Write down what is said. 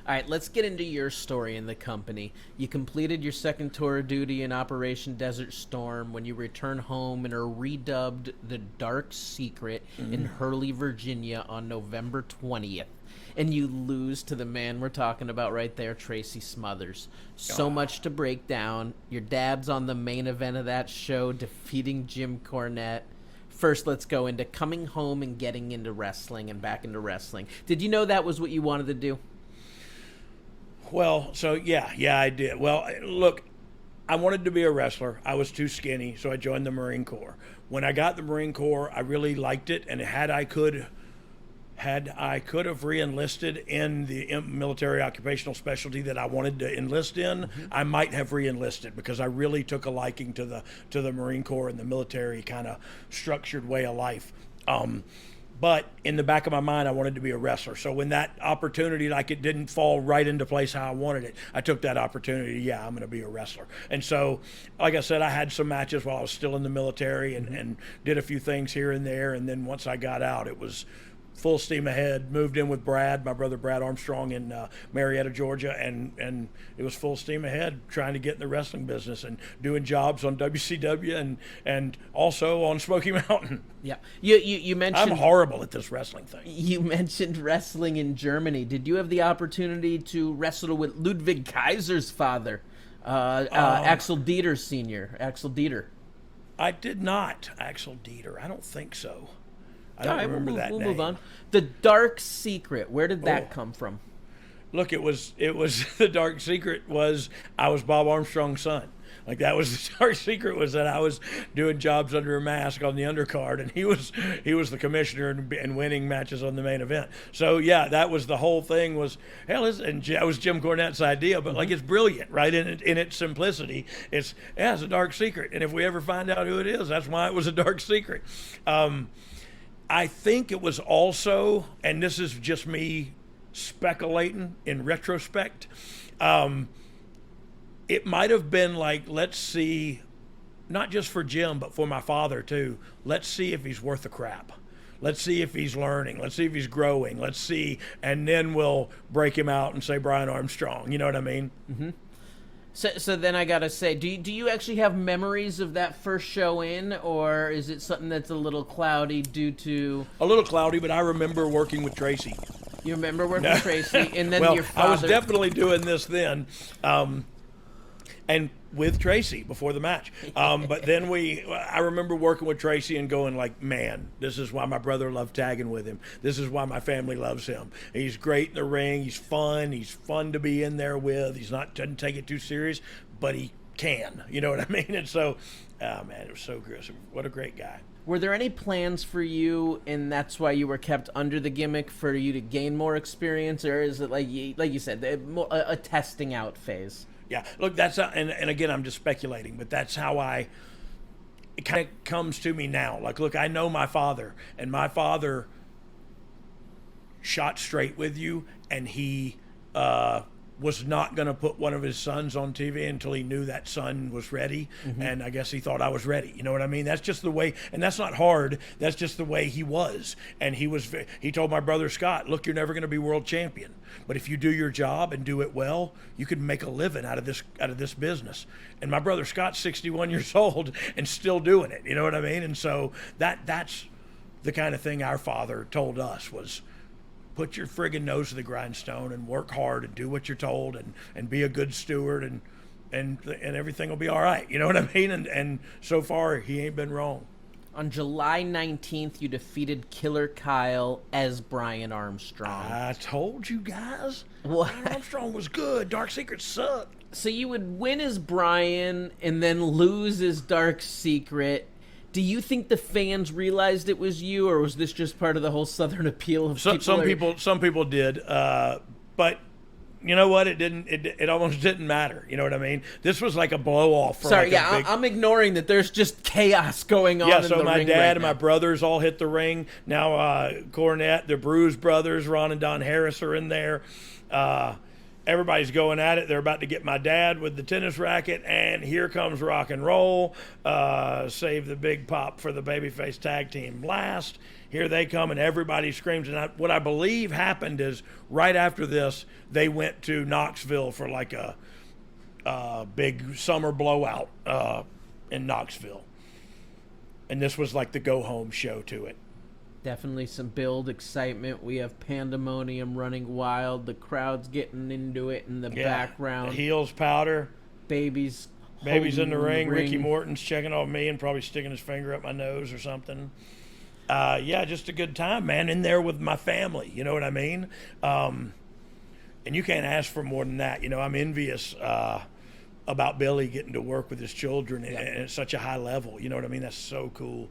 All right, let's get into your story in the company. You completed your second tour of duty in Operation Desert Storm when you returned home and are redubbed the Dark Secret in Hurley, Virginia on November 20th. And you lose to the man we're talking about right there, Tracy Smothers. So much to break down. Your dad's on the main event of that show, defeating Jim Cornette. First, let's go into coming home and getting into wrestling and back into wrestling. Did you know that was what you wanted to do? Well, so yeah, I did. Well, look, I wanted to be a wrestler. I was too skinny, so I joined the Marine Corps. When I got the Marine Corps, I really liked it, and had I could have re-enlisted in the military occupational specialty that I wanted to enlist in, I might have re-enlisted, because I really took a liking to the Marine Corps and the military kind of structured way of life. But in the back of my mind, I wanted to be a wrestler. So when that opportunity, it didn't fall right into place how I wanted it, I took that opportunity. Yeah, I'm going to be a wrestler. And so, like I said, I had some matches while I was still in the military and did a few things here and there. And then once I got out, it was full steam ahead. Moved in with Brad, my brother Brad Armstrong, in Marietta, Georgia, and it was full steam ahead trying to get in the wrestling business and doing jobs on WCW and also on Smoky Mountain. Yeah, you mentioned I'm horrible at this wrestling thing. You mentioned wrestling in Germany. Did you have the opportunity to wrestle with Ludwig Kaiser's father, Axel Dieter Sr., Axel Dieter? I did not. Axel Dieter. I don't think so. I don't remember that name. We'll move on. The Dark Secret. Where did that come from? Look, it was the Dark Secret was I was Bob Armstrong's son. Like, that was the Dark Secret, was that I was doing jobs under a mask on the undercard, and he was the commissioner and winning matches on the main event. So yeah, that was the whole thing. Was and that was Jim Cornette's idea, but like, it's brilliant, right? In its simplicity, it's a Dark Secret, and if we ever find out who it is, that's why it was a Dark Secret. I think it was also, and this is just me speculating in retrospect, it might have been like, let's see, not just for Jim, but for my father too, let's see if he's worth the crap. Let's see if he's learning. Let's see if he's growing. Let's see, and then we'll break him out and say Brian Armstrong. You know what I mean? Mm-hmm. So then I gotta say, do you actually have memories of that first show in, or is it something that's a little cloudy due to... A little cloudy, but I remember working with Tracy. You remember working with Tracy, and then well, your father... I was definitely doing this then, and with Tracy before the match. But then I remember working with Tracy and going like, man, this is why my brother loved tagging with him. This is why my family loves him. He's great in the ring. He's fun to be in there with. Doesn't take it too serious, but he can. You know what I mean? And so, man, it was so good. What a great guy. Were there any plans for you, and that's why you were kept under the Gimmick, for you to gain more experience, or is it like you said, a testing out phase? Yeah, look, that's how, and again, I'm just speculating, but that's how it kind of comes to me now. Like, look, I know my father, and my father shot straight with you, and he was not going to put one of his sons on TV until he knew that son was ready, and I guess he thought I was ready. You know what I mean? That's just the way, and that's not hard. That's just the way he was. And he told my brother Scott, look, you're never going to be world champion, but if you do your job and do it well, you can make a living out of this business. And my brother Scott's 61 years old and still doing it. You know what I mean? And so that's the kind of thing our father told us was, put your friggin' nose to the grindstone and work hard and do what you're told and be a good steward and everything will be all right. You know what I mean? And so far, he ain't been wrong. On July 19th, you defeated Killer Kyle as Brian Armstrong. I told you guys. What? Brian Armstrong was good. Dark Secret sucked. So you would win as Brian and then lose as Dark Secret. Do you think the fans realized it was you, or was this just part of the whole Southern appeal of some people did, but you know what? It almost didn't matter. You know what I mean? This was like a blow off. Sorry, I'm ignoring that. There's just chaos going on. Yeah, in so the my ring dad right and now. my brothers all hit the ring. Now Cornette, the Bruise brothers, Ron and Don Harris are in there. Everybody's going at it. They're about to get my dad with the tennis racket, and here comes rock and roll. Save the big pop for the babyface tag team blast. Here they come, and everybody screams. And what I believe happened is right after this, they went to Knoxville for like a big summer blowout in Knoxville. And this was like the go-home show to it. Definitely some build excitement. We have Pandemonium running wild. The crowd's getting into it in the background. The heels powder. Baby's in the ring. Ricky Morton's checking on me and probably sticking his finger up my nose or something. Just a good time, man, in there with my family. You know what I mean? And you can't ask for more than that. You know, I'm envious about Billy getting to work with his children at such a high level. You know what I mean? That's so cool.